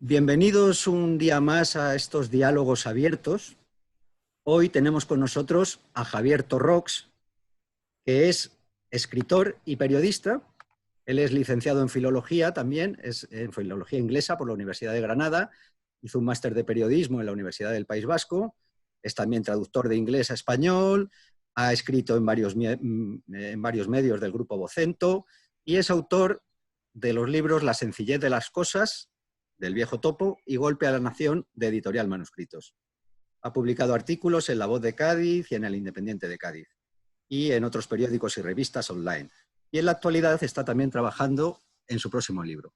Bienvenidos un día más a estos diálogos abiertos. Hoy tenemos con nosotros a Javier Torrox, que es escritor y periodista. Él es licenciado en filología también, es en filología inglesa por la Universidad de Granada, hizo un máster de periodismo en la Universidad del País Vasco, es también traductor de inglés a español, ha escrito en varios medios del grupo Vocento y es autor de los libros La sencillez de las cosas, del Viejo Topo, y Golpe a la Nación, de Editorial Manuscritos. Ha publicado artículos en La Voz de Cádiz y en El Independiente de Cádiz, y en otros periódicos y revistas online. Y en la actualidad está también trabajando en su próximo libro.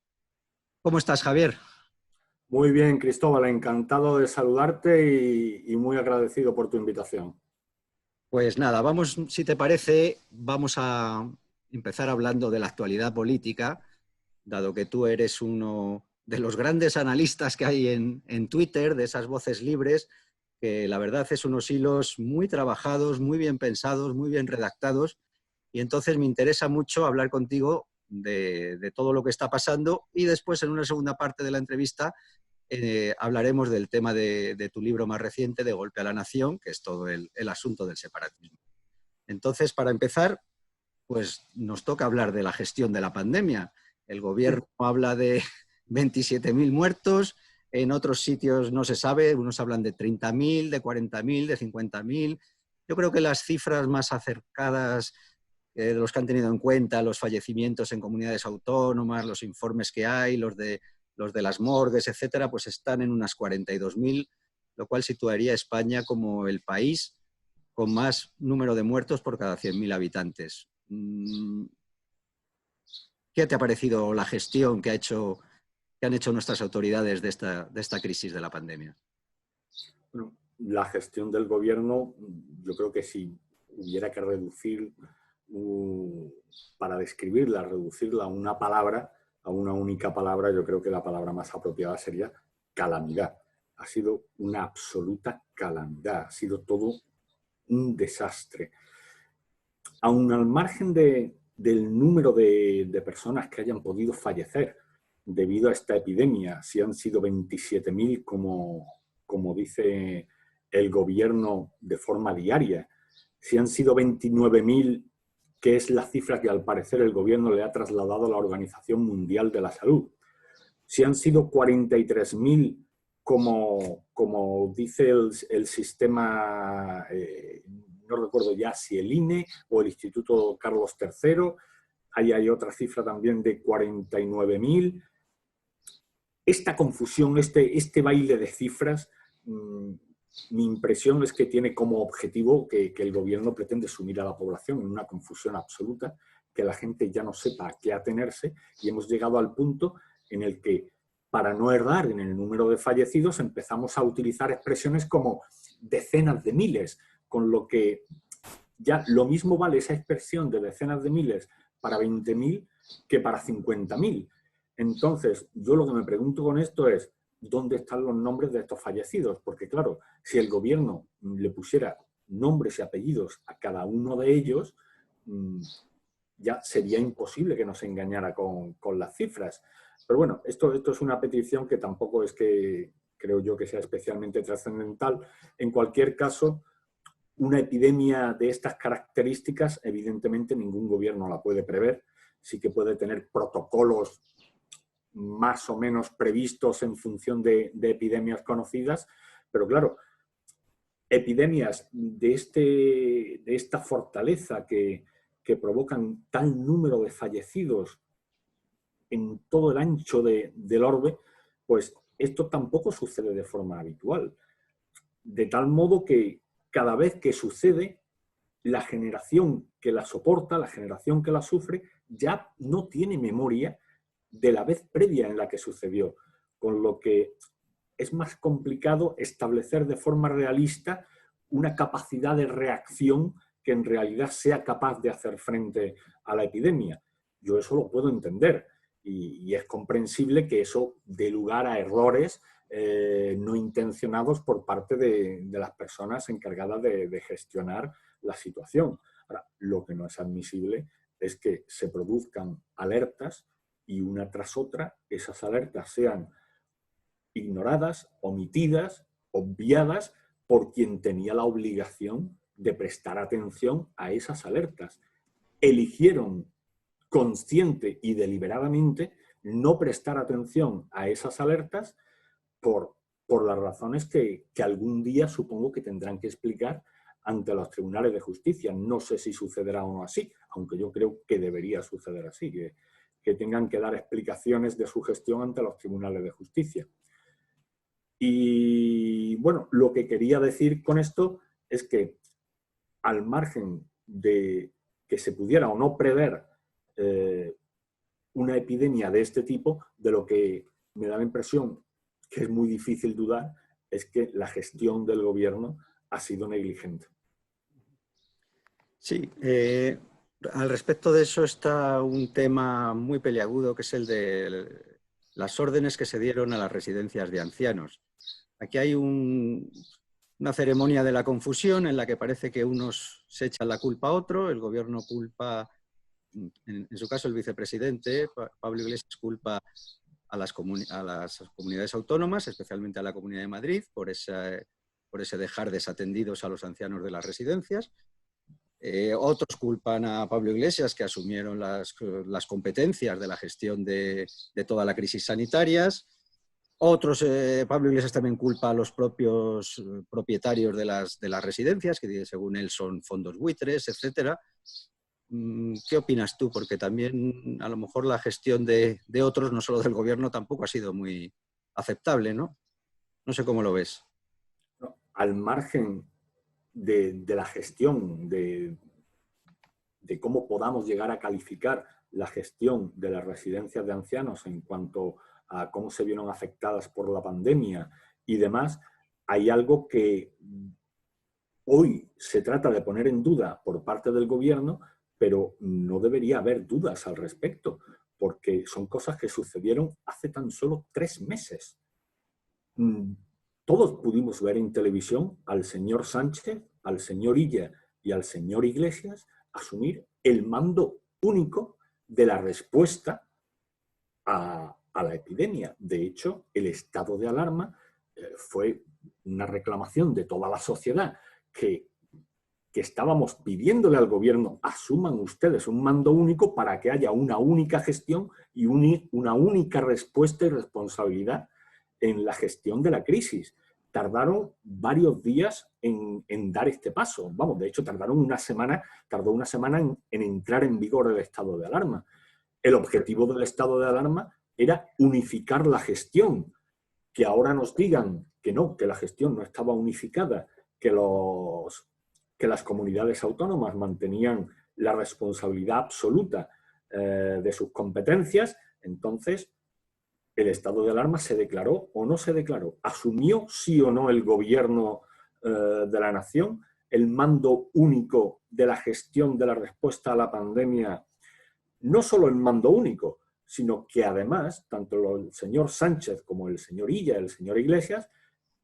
¿Cómo estás, Javier? Muy bien, Cristóbal, encantado de saludarte y muy agradecido por tu invitación. Pues nada, vamos, si te parece, vamos a empezar hablando de la actualidad política, dado que tú eres uno de los grandes analistas que hay en Twitter, de esas voces libres, que la verdad es unos hilos muy trabajados, muy bien pensados, muy bien redactados, y entonces me interesa mucho hablar contigo de todo lo que está pasando, y después en una segunda parte de la entrevista hablaremos del tema de tu libro más reciente, de Golpe a la Nación, que es todo el asunto del separatismo. Entonces, para empezar, pues nos toca hablar de la gestión de la pandemia. El gobierno habla de 27.000 muertos, en otros sitios no se sabe, unos hablan de 30.000, de 40.000, de 50.000. Yo creo que las cifras más acercadas de los que han tenido en cuenta los fallecimientos en comunidades autónomas, los informes que hay, los de las morgues, etcétera, pues están en unas 42.000, lo cual situaría a España como el país con más número de muertos por cada 100.000 habitantes. ¿Qué te ha parecido la gestión que han hecho nuestras autoridades de esta crisis de la pandemia? Bueno, la gestión del gobierno, yo creo que si hubiera que reducir, para describirla, reducirla a una palabra, a una única palabra, yo creo que la palabra más apropiada sería calamidad. Ha sido una absoluta calamidad, ha sido todo un desastre. Aun al margen del número de personas que hayan podido fallecer debido a esta epidemia, si han sido 27.000 como dice el gobierno de forma diaria, si han sido 29.000, que es la cifra que al parecer el gobierno le ha trasladado a la Organización Mundial de la Salud, si han sido 43.000 como dice el sistema, no recuerdo ya si el INE o el Instituto Carlos III, ahí hay otra cifra también de 49.000. Esta confusión, este baile de cifras, mi impresión es que tiene como objetivo que el gobierno pretende sumir a la población en una confusión absoluta, que la gente ya no sepa a qué atenerse, y hemos llegado al punto en el que, para no errar en el número de fallecidos, empezamos a utilizar expresiones como decenas de miles, con lo que ya lo mismo vale esa expresión de decenas de miles para 20.000 que para 50.000. Entonces, yo lo que me pregunto con esto es, ¿dónde están los nombres de estos fallecidos? Porque claro, si el gobierno le pusiera nombres y apellidos a cada uno de ellos, ya sería imposible que nos engañara con las cifras. Pero bueno, esto es una petición que tampoco es que creo yo que sea especialmente trascendental. En cualquier caso, una epidemia de estas características, evidentemente ningún gobierno la puede prever. Sí que puede tener protocolos más o menos previstos en función de epidemias conocidas, pero claro, epidemias de esta fortaleza que provocan tal número de fallecidos en todo el ancho del orbe, pues esto tampoco sucede de forma habitual. De tal modo que cada vez que sucede, la generación que la soporta, la generación que la sufre, ya no tiene memoria de la vez previa en la que sucedió, con lo que es más complicado establecer de forma realista una capacidad de reacción que en realidad sea capaz de hacer frente a la epidemia. Yo eso lo puedo entender y es comprensible que eso dé lugar a errores no intencionados por parte de las personas encargadas de gestionar la situación. Ahora, lo que no es admisible es que se produzcan alertas y una tras otra esas alertas sean ignoradas, omitidas, obviadas por quien tenía la obligación de prestar atención a esas alertas. Eligieron consciente y deliberadamente no prestar atención a esas alertas por las razones que algún día supongo que tendrán que explicar ante los tribunales de justicia. No sé si sucederá o no así, aunque yo creo que debería suceder así, que tengan que dar explicaciones de su gestión ante los tribunales de justicia. Y bueno, lo que quería decir con esto es que al margen de que se pudiera o no prever una epidemia de este tipo, de lo que me da la impresión que es muy difícil dudar es que la gestión del gobierno ha sido negligente. Sí, al respecto de eso está un tema muy peliagudo, que es el de las órdenes que se dieron a las residencias de ancianos. Aquí hay una ceremonia de la confusión en la que parece que unos se echan la culpa a otro, el gobierno culpa, en su caso el vicepresidente, Pablo Iglesias, culpa a las comunidades autónomas, especialmente a la Comunidad de Madrid, por ese dejar desatendidos a los ancianos de las residencias. Otros culpan a Pablo Iglesias, que asumieron las competencias de la gestión de toda la crisis sanitarias. Otros, Pablo Iglesias también culpa a los propios propietarios de las residencias, que según él son fondos buitres, etc. ¿Qué opinas tú? Porque también a lo mejor la gestión de otros, no solo del gobierno, tampoco ha sido muy aceptable, ¿no? No sé cómo lo ves. Al margen de la gestión, de cómo podamos llegar a calificar la gestión de las residencias de ancianos en cuanto a cómo se vieron afectadas por la pandemia y demás, hay algo que hoy se trata de poner en duda por parte del gobierno, pero no debería haber dudas al respecto, porque son cosas que sucedieron hace tan solo 3 meses. Todos pudimos ver en televisión al señor Sánchez, al señor Illa y al señor Iglesias asumir el mando único de la respuesta a la epidemia. De hecho, el estado de alarma fue una reclamación de toda la sociedad que estábamos pidiéndole al gobierno: asuman ustedes un mando único para que haya una única gestión y una única respuesta y responsabilidad en la gestión de la crisis. Tardaron varios días en dar este paso. Vamos, de hecho, tardó una semana en entrar en vigor el estado de alarma. El objetivo del estado de alarma era unificar la gestión. Que ahora nos digan que no, que la gestión no estaba unificada, que las comunidades autónomas mantenían la responsabilidad absoluta de sus competencias, entonces el estado de alarma se declaró o no se declaró. ¿Asumió sí o no el gobierno de la nación el mando único de la gestión de la respuesta a la pandemia? No solo el mando único, sino que además, tanto el señor Sánchez como el señor Illa y el señor Iglesias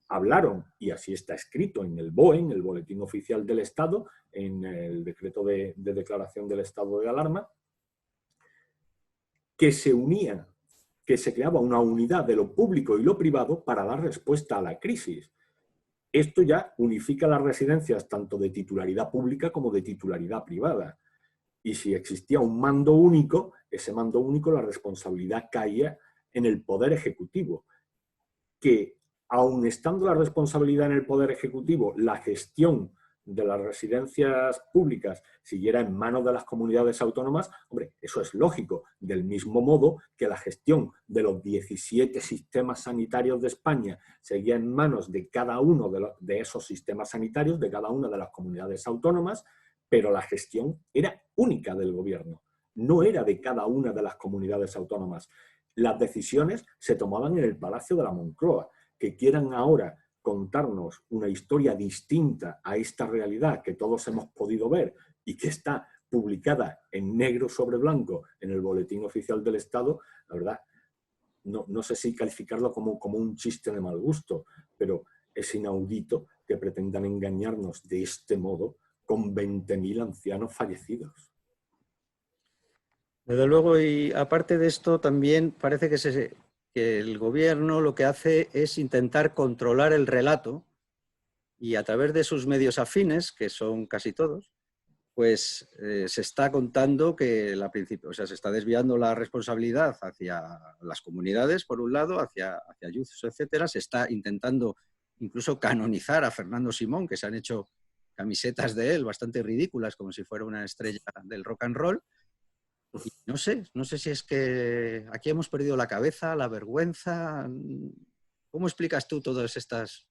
hablaron, y así está escrito en el BOE, en el Boletín Oficial del Estado, en el decreto de declaración del estado de alarma, que se unían, que se creaba una unidad de lo público y lo privado para dar respuesta a la crisis. Esto ya unifica las residencias tanto de titularidad pública como de titularidad privada. Y si existía un mando único, ese mando único, la responsabilidad caía en el Poder Ejecutivo, que aun estando la responsabilidad en el Poder Ejecutivo, la gestión de las residencias públicas siguiera en manos de las comunidades autónomas, hombre, eso es lógico, del mismo modo que la gestión de los 17 sistemas sanitarios de España seguía en manos de cada uno de esos sistemas sanitarios, de cada una de las comunidades autónomas, pero la gestión era única del gobierno, no era de cada una de las comunidades autónomas. Las decisiones se tomaban en el Palacio de la Moncloa. Que quieran ahora contarnos una historia distinta a esta realidad que todos hemos podido ver y que está publicada en negro sobre blanco en el Boletín Oficial del Estado, la verdad, no sé si calificarlo como un chiste de mal gusto, pero es inaudito que pretendan engañarnos de este modo con 20.000 ancianos fallecidos. Desde luego, y aparte de esto, también parece que que el gobierno lo que hace es intentar controlar el relato y a través de sus medios afines, que son casi todos, pues se está contando que se está desviando la responsabilidad hacia las comunidades, por un lado, hacia Ayuso, etcétera. Se está intentando incluso canonizar a Fernando Simón, que se han hecho camisetas de él bastante ridículas, como si fuera una estrella del rock and roll. Y no sé si es que aquí hemos perdido la cabeza, la vergüenza. ¿Cómo explicas tú todas estas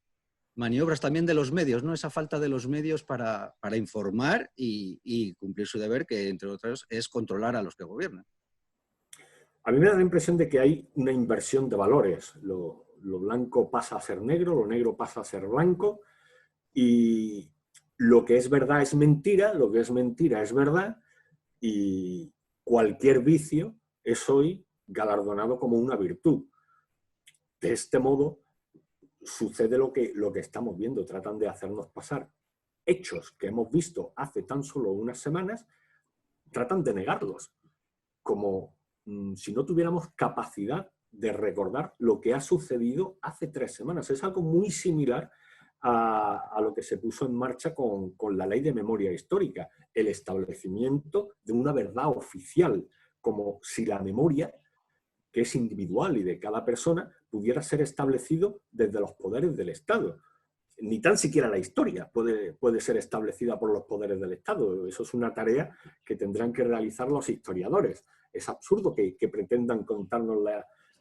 maniobras también de los medios, ¿no? Esa falta de los medios para informar y cumplir su deber, que entre otros es controlar a los que gobiernan? A mí me da la impresión de que hay una inversión de valores. Lo blanco pasa a ser negro, lo negro pasa a ser blanco, y lo que es verdad es mentira, lo que es mentira es verdad, y cualquier vicio es hoy galardonado como una virtud. De este modo sucede lo que estamos viendo. Tratan de hacernos pasar hechos que hemos visto hace tan solo unas semanas, tratan de negarlos, como si no tuviéramos capacidad de recordar lo que ha sucedido hace 3 semanas. Es algo muy similar a lo que se puso en marcha con la Ley de Memoria Histórica, el establecimiento de una verdad oficial, como si la memoria, que es individual y de cada persona, pudiera ser establecido desde los poderes del Estado. Ni tan siquiera la historia puede ser establecida por los poderes del Estado. Eso es una tarea que tendrán que realizar los historiadores. Es absurdo que pretendan contarnos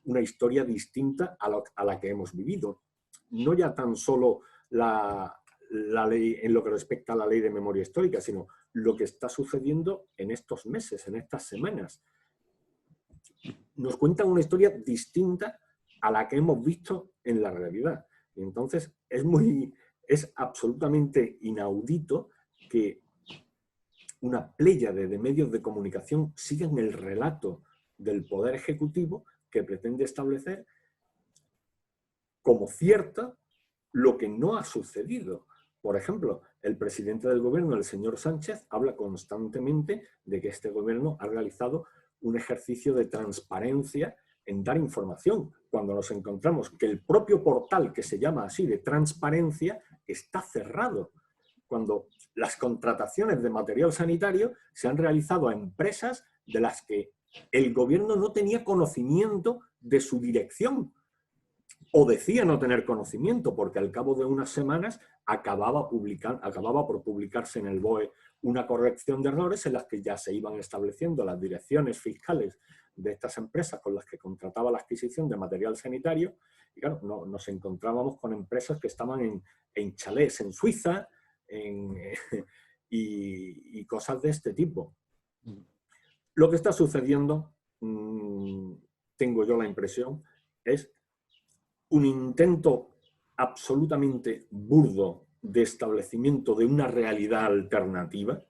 una historia distinta a la que hemos vivido. No ya tan solo la ley en lo que respecta a la Ley de Memoria Histórica, sino lo que está sucediendo en estos meses, en estas semanas. Nos cuentan una historia distinta a la que hemos visto en la realidad. Y entonces es absolutamente inaudito que una pléyade de medios de comunicación sigan el relato del Poder Ejecutivo, que pretende establecer como cierto lo que no ha sucedido. Por ejemplo, el presidente del gobierno, el señor Sánchez, habla constantemente de que este gobierno ha realizado un ejercicio de transparencia en dar información, cuando nos encontramos que el propio portal que se llama así de transparencia está cerrado, cuando las contrataciones de material sanitario se han realizado a empresas de las que el gobierno no tenía conocimiento de su dirección, o decía no tener conocimiento, porque al cabo de unas semanas acababa por publicarse en el BOE una corrección de errores en las que ya se iban estableciendo las direcciones fiscales de estas empresas con las que contrataba la adquisición de material sanitario. Y claro, nos encontrábamos con empresas que estaban en chalés en Suiza y cosas de este tipo. Lo que está sucediendo, tengo yo la impresión, es un intento absolutamente burdo de establecimiento de una realidad alternativa,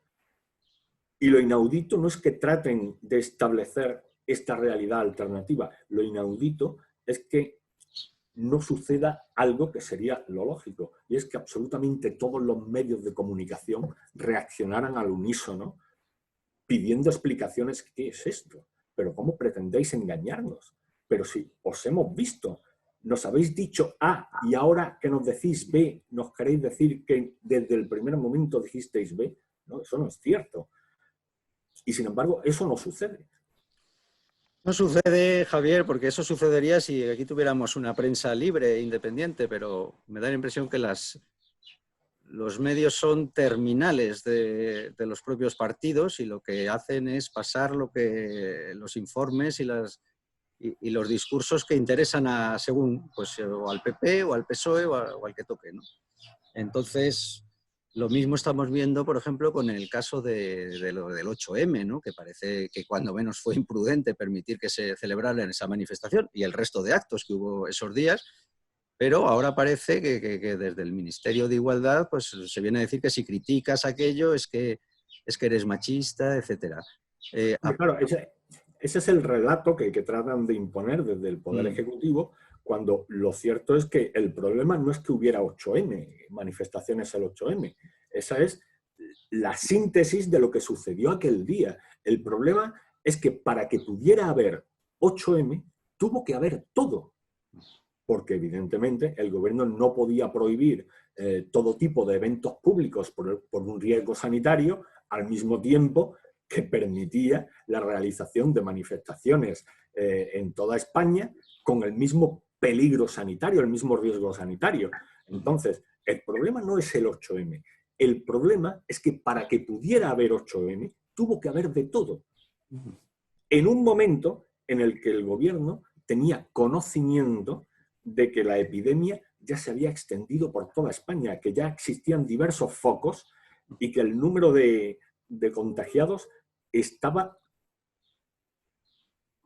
y lo inaudito no es que traten de establecer esta realidad alternativa, lo inaudito es que no suceda algo que sería lo lógico, y es que absolutamente todos los medios de comunicación reaccionaran al unísono pidiendo explicaciones. ¿Qué es esto? ¿Pero cómo pretendéis engañarnos? Pero si os hemos visto, nos habéis dicho A y ahora que nos decís B, nos queréis decir que desde el primer momento dijisteis B. No, eso no es cierto. Y sin embargo, eso no sucede. No sucede, Javier, porque eso sucedería si aquí tuviéramos una prensa libre e independiente, pero me da la impresión que los medios son terminales de los propios partidos, y lo que hacen es pasar los informes y los discursos que interesan según pues, o al PP o al PSOE o al que toque, ¿no? Entonces, lo mismo estamos viendo, por ejemplo, con el caso de lo del 8M, ¿no? Que parece que cuando menos fue imprudente permitir que se celebrara esa manifestación y el resto de actos que hubo esos días, pero ahora parece que desde el Ministerio de Igualdad pues, se viene a decir que si criticas aquello es que eres machista, etc. Claro, ese es el relato que tratan de imponer desde el Poder Ejecutivo, cuando lo cierto es que el problema no es que hubiera 8M, manifestaciones el 8M. Esa es la síntesis de lo que sucedió aquel día. El problema es que para que pudiera haber 8M, tuvo que haber todo, porque evidentemente el gobierno no podía prohibir todo tipo de eventos públicos por un riesgo sanitario, al mismo tiempo que permitía la realización de manifestaciones en toda España con el mismo peligro sanitario, el mismo riesgo sanitario. Entonces, el problema no es el 8M. El problema es que para que pudiera haber 8M, tuvo que haber de todo. En un momento en el que el gobierno tenía conocimiento de que la epidemia ya se había extendido por toda España, que ya existían diversos focos y que el número de contagiados estaba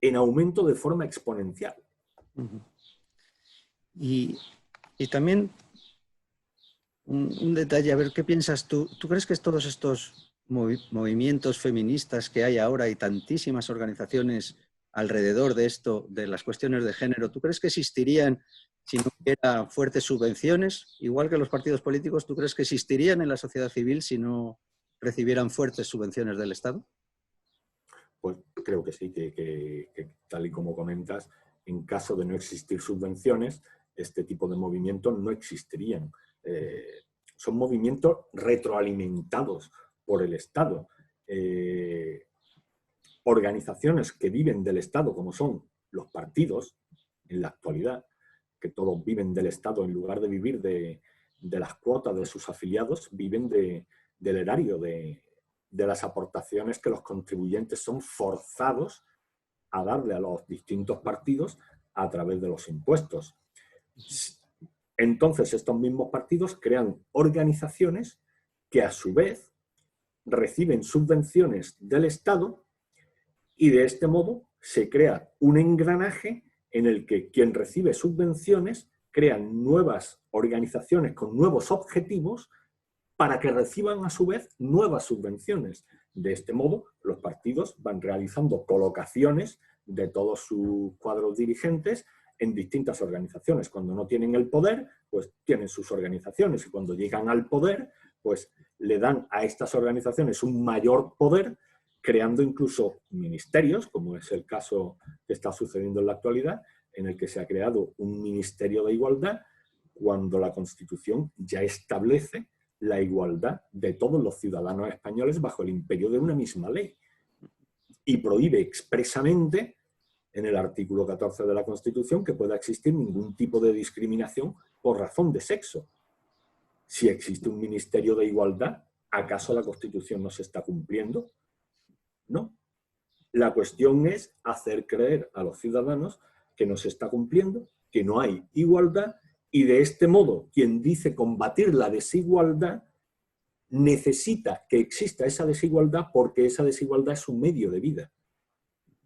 en aumento de forma exponencial. Y también un detalle, a ver, ¿qué piensas tú? ¿Tú crees que todos estos movimientos feministas que hay ahora y tantísimas organizaciones alrededor de esto, de las cuestiones de género, ¿tú crees que existirían si no hubiera fuertes subvenciones? Igual que los partidos políticos, ¿tú crees que existirían en la sociedad civil si no recibieran fuertes subvenciones del Estado? Pues creo que sí, que tal y como comentas, en caso de no existir subvenciones, este tipo de movimientos no existirían. Son movimientos retroalimentados por el Estado. Organizaciones que viven del Estado, como son los partidos, en la actualidad, que todos viven del Estado en lugar de vivir de las cuotas de sus afiliados, viven del erario, de las aportaciones que los contribuyentes son forzados a darle a los distintos partidos a través de los impuestos. Entonces, estos mismos partidos crean organizaciones que a su vez reciben subvenciones del Estado y de este modo se crea un engranaje en el que quien recibe subvenciones crea nuevas organizaciones con nuevos objetivos para que reciban a su vez nuevas subvenciones. De este modo, los partidos van realizando colocaciones de todos sus cuadros dirigentes en distintas organizaciones. Cuando no tienen el poder, pues tienen sus organizaciones, y cuando llegan al poder, pues le dan a estas organizaciones un mayor poder, creando incluso ministerios, como es el caso que está sucediendo en la actualidad, en el que se ha creado un Ministerio de Igualdad, cuando la Constitución ya establece la igualdad de todos los ciudadanos españoles bajo el imperio de una misma ley. Y prohíbe expresamente, en el artículo 14 de la Constitución, que pueda existir ningún tipo de discriminación por razón de sexo. Si existe un Ministerio de Igualdad, ¿acaso la Constitución no se está cumpliendo? No. La cuestión es hacer creer a los ciudadanos que no se está cumpliendo, que no hay igualdad, y de este modo, quien dice combatir la desigualdad necesita que exista esa desigualdad porque esa desigualdad es un medio de vida.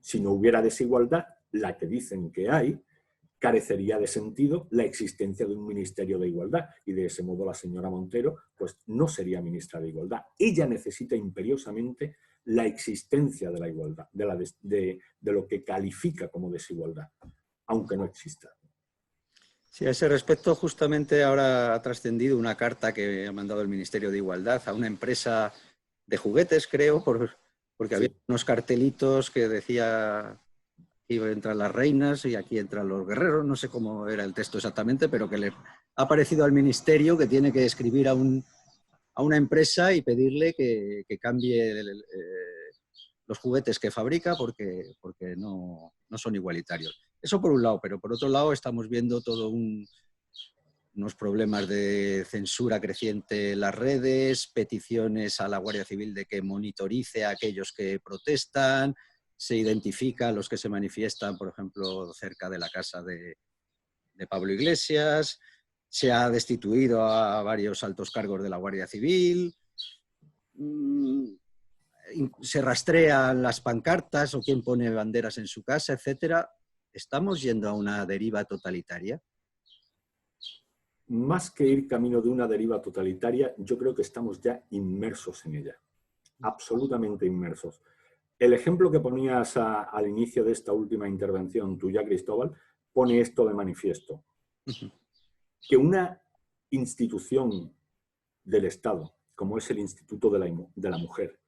Si no hubiera desigualdad, la que dicen que hay, carecería de sentido la existencia de un Ministerio de Igualdad, y de ese modo la señora Montero pues no sería ministra de Igualdad. Ella necesita imperiosamente la existencia de la igualdad, de lo que califica como desigualdad, aunque no exista. Sí, a ese respecto, justamente ahora ha trascendido una carta que ha mandado el Ministerio de Igualdad a una empresa de juguetes, creo, porque había unos cartelitos que decía que entran las reinas y aquí entran los guerreros, no sé cómo era el texto exactamente, pero que le ha parecido al Ministerio que tiene que escribir a una empresa y pedirle que cambie los juguetes que fabrica porque no son igualitarios. Eso por un lado, pero por otro lado estamos viendo todo unos problemas de censura creciente en las redes, peticiones a la Guardia Civil de que monitorice a aquellos que protestan, se identifica a los que se manifiestan, por ejemplo, cerca de la casa de Pablo Iglesias, se ha destituido a varios altos cargos de la Guardia Civil, se rastrean las pancartas o quién pone banderas en su casa, etcétera. ¿Estamos yendo a una deriva totalitaria? Más que ir camino de una deriva totalitaria, yo creo que estamos ya inmersos en ella, absolutamente inmersos. El ejemplo que ponías al inicio de esta última intervención tuya, Cristóbal, pone esto de manifiesto. Que una institución del Estado, como es el Instituto de la Mujer,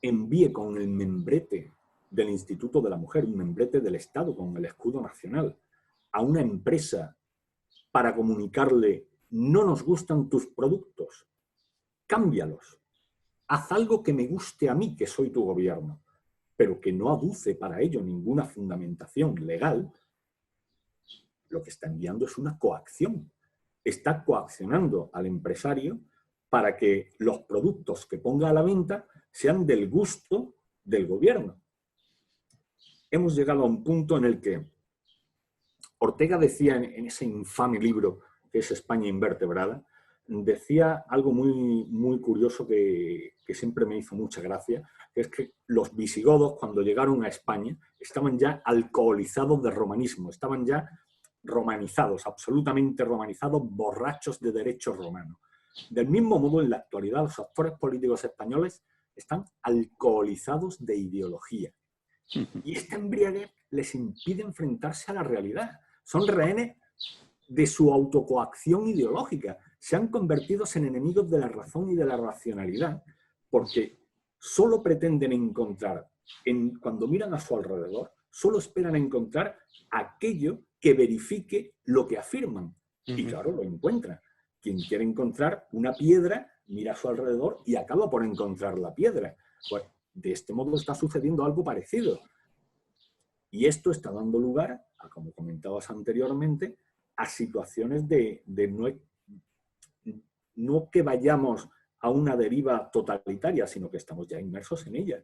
envíe con el membrete del Instituto de la Mujer, un membrete del Estado con el escudo nacional, a una empresa para comunicarle: no nos gustan tus productos, cámbialos, haz algo que me guste a mí, que soy tu gobierno, pero que no aduce para ello ninguna fundamentación legal, lo que está enviando es una coacción. Está coaccionando al empresario para que los productos que ponga a la venta sean del gusto del gobierno. Hemos llegado a un punto en el que Ortega decía en ese infame libro que es España invertebrada, decía algo muy curioso que siempre me hizo mucha gracia, que es que los visigodos, cuando llegaron a España, estaban ya alcoholizados de romanismo, estaban ya romanizados, absolutamente romanizados, borrachos de derecho romano. Del mismo modo, en la actualidad, los actores políticos españoles están alcoholizados de ideología. Y esta embriaguez les impide enfrentarse a la realidad. Son rehenes de su autocoacción ideológica. Se han convertido en enemigos de la razón y de la racionalidad porque solo pretenden encontrar, cuando miran a su alrededor, solo esperan encontrar aquello que verifique lo que afirman. Y claro, lo encuentran. Quien quiere encontrar una piedra, mira a su alrededor y acaba por encontrar la piedra. Pues de este modo está sucediendo algo parecido. Y esto está dando lugar, como comentabas anteriormente, a situaciones de no que vayamos a una deriva totalitaria, sino que estamos ya inmersos en ella.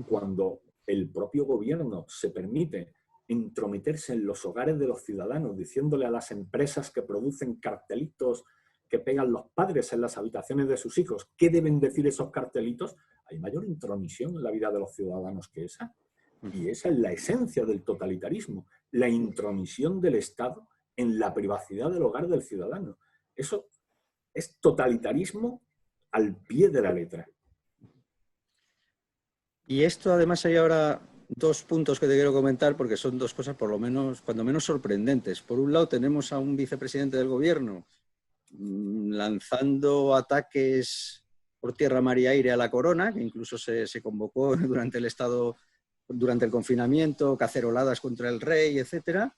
Cuando el propio gobierno se permite entrometerse en los hogares de los ciudadanos, diciéndole a las empresas que producen cartelitos que pegan los padres en las habitaciones de sus hijos qué deben decir esos cartelitos, hay mayor intromisión en la vida de los ciudadanos que esa. Y esa es la esencia del totalitarismo, la intromisión del Estado en la privacidad del hogar del ciudadano. Eso es totalitarismo al pie de la letra. Y esto además hay ahora dos puntos que te quiero comentar porque son dos cosas por lo menos, cuando menos sorprendentes. Por un lado tenemos a un vicepresidente del gobierno lanzando ataques por tierra, mar y aire a la corona, que incluso se convocó durante el confinamiento, caceroladas contra el rey, etcétera.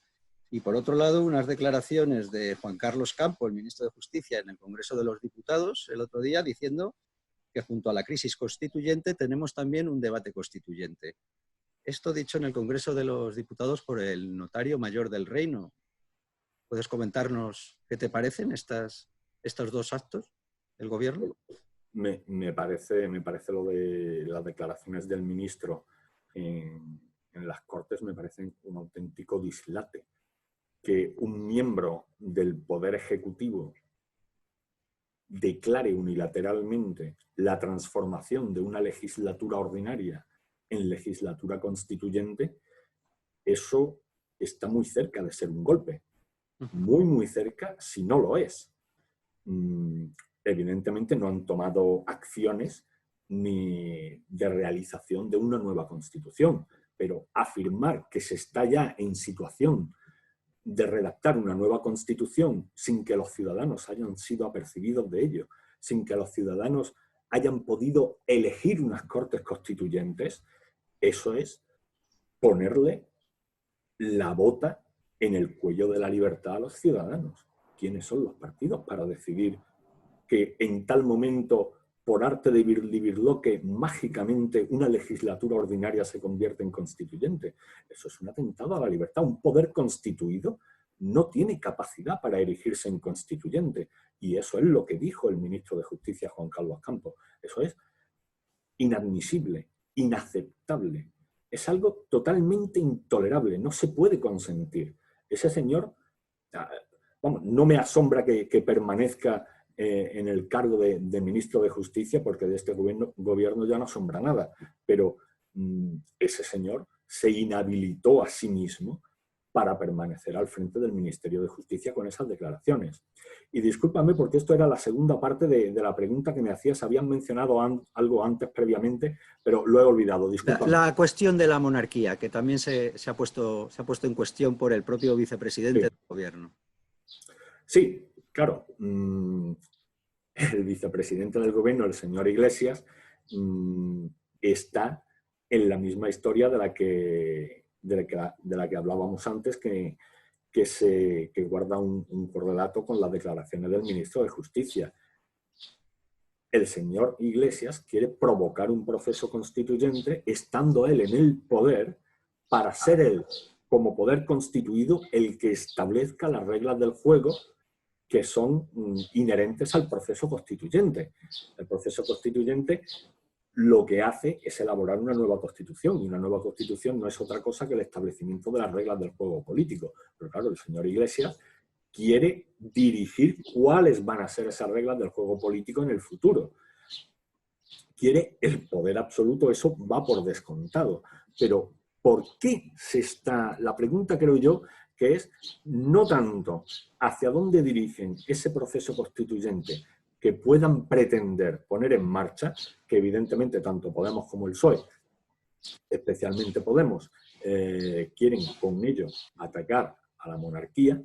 Y por otro lado, unas declaraciones de Juan Carlos Campo, el ministro de Justicia, en el Congreso de los Diputados el otro día, diciendo que junto a la crisis constituyente tenemos también un debate constituyente. Esto dicho en el Congreso de los Diputados por el notario mayor del reino. ¿Puedes comentarnos qué te parecen estos dos actos del gobierno? Me parece lo de las declaraciones del ministro en las Cortes, me parecen un auténtico dislate. Que un miembro del Poder Ejecutivo declare unilateralmente la transformación de una legislatura ordinaria en legislatura constituyente, eso está muy cerca de ser un golpe. Muy cerca, si no lo es. Evidentemente no han tomado acciones ni de realización de una nueva constitución, pero afirmar que se está ya en situación de redactar una nueva constitución sin que los ciudadanos hayan sido apercibidos de ello, sin que los ciudadanos hayan podido elegir unas cortes constituyentes, eso es ponerle la bota en el cuello de la libertad a los ciudadanos. ¿Quiénes son los partidos para decidir que en tal momento, por arte de birlibirloque, mágicamente una legislatura ordinaria se convierte en constituyente? Eso es un atentado a la libertad. Un poder constituido no tiene capacidad para erigirse en constituyente. Y eso es lo que dijo el ministro de Justicia, Juan Carlos Campo. Eso es inadmisible, inaceptable. Es algo totalmente intolerable. No se puede consentir. Ese señor, no me asombra que permanezca en el cargo de ministro de Justicia, porque de este gobierno ya no asombra nada, pero ese señor se inhabilitó a sí mismo para permanecer al frente del Ministerio de Justicia con esas declaraciones. Y discúlpame porque esto era la segunda parte de la pregunta que me hacías. Habían mencionado algo antes previamente, pero lo he olvidado. Discúlpame. La cuestión de la monarquía, que también se ha puesto en cuestión por el propio vicepresidente del gobierno. Sí, claro. El vicepresidente del gobierno, el señor Iglesias, está en la misma historia de la que hablábamos antes, que guarda un correlato con las declaraciones del ministro de Justicia. El señor Iglesias quiere provocar un proceso constituyente estando él en el poder para ser él, como poder constituido, el que establezca las reglas del juego que son inherentes al proceso constituyente. El proceso constituyente lo que hace es elaborar una nueva constitución, y una nueva constitución no es otra cosa que el establecimiento de las reglas del juego político. Pero claro, el señor Iglesias quiere dirigir cuáles van a ser esas reglas del juego político en el futuro. Quiere el poder absoluto, eso va por descontado. Pero ¿por qué se está...? La pregunta, creo yo, que es no tanto hacia dónde dirigen ese proceso constituyente que puedan pretender poner en marcha, que evidentemente tanto Podemos como el PSOE, especialmente Podemos, quieren con ello atacar a la monarquía,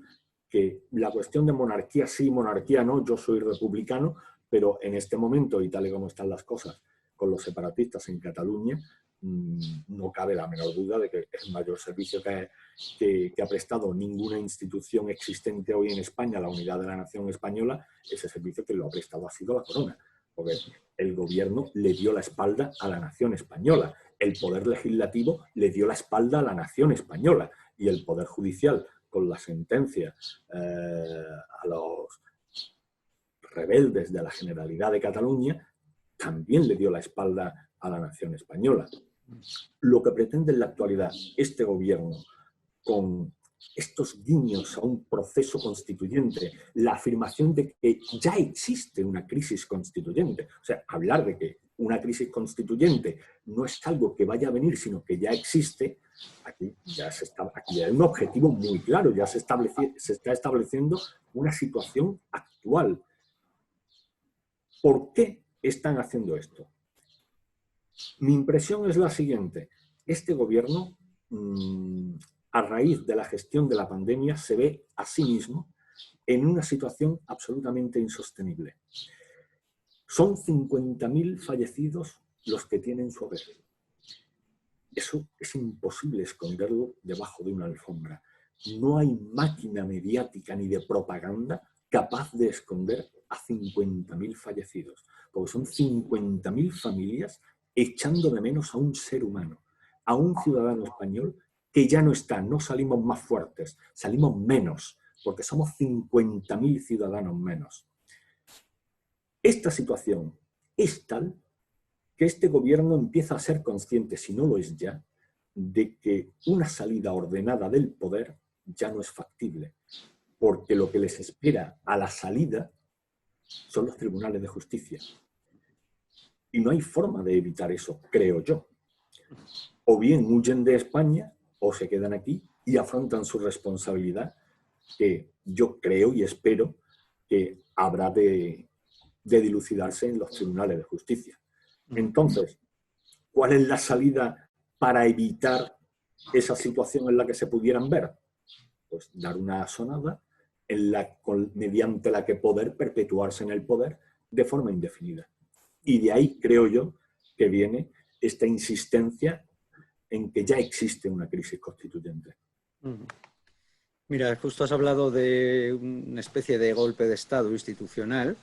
que la cuestión de monarquía sí, monarquía no, yo soy republicano, pero en este momento, y tal y como están las cosas con los separatistas en Cataluña, no cabe la menor duda de que el mayor servicio que ha prestado ninguna institución existente hoy en España, la unidad de la nación española, ese servicio que lo ha prestado ha sido la corona, porque el gobierno le dio la espalda a la nación española, el poder legislativo le dio la espalda a la nación española, y el poder judicial, con la sentencia a los rebeldes de la Generalidad de Cataluña, también le dio la espalda a la nación española. Lo que pretende en la actualidad este gobierno, con estos guiños a un proceso constituyente, la afirmación de que ya existe una crisis constituyente, o sea, hablar de que una crisis constituyente no es algo que vaya a venir, sino que ya existe, aquí hay un objetivo muy claro, ya se está estableciendo una situación actual. ¿Por qué están haciendo esto? Mi impresión es la siguiente. Este gobierno, a raíz de la gestión de la pandemia, se ve a sí mismo en una situación absolutamente insostenible. Son 50.000 fallecidos los que tienen su haber. Eso es imposible esconderlo debajo de una alfombra. No hay máquina mediática ni de propaganda capaz de esconder a 50.000 fallecidos, porque son 50.000 familias echando de menos a un ser humano, a un ciudadano español que ya no está. No salimos más fuertes, salimos menos, porque somos 50.000 ciudadanos menos. Esta situación es tal que este gobierno empieza a ser consciente, si no lo es ya, de que una salida ordenada del poder ya no es factible, porque lo que les espera a la salida son los tribunales de justicia. Y no hay forma de evitar eso, creo yo. O bien huyen de España o se quedan aquí y afrontan su responsabilidad, que yo creo y espero que habrá de dilucidarse en los tribunales de justicia. Entonces, ¿cuál es la salida para evitar esa situación en la que se pudieran ver? Pues dar una sonada mediante la que poder perpetuarse en el poder de forma indefinida. Y de ahí creo yo que viene esta insistencia en que ya existe una crisis constituyente. Mira, justo has hablado de una especie de golpe de Estado institucional,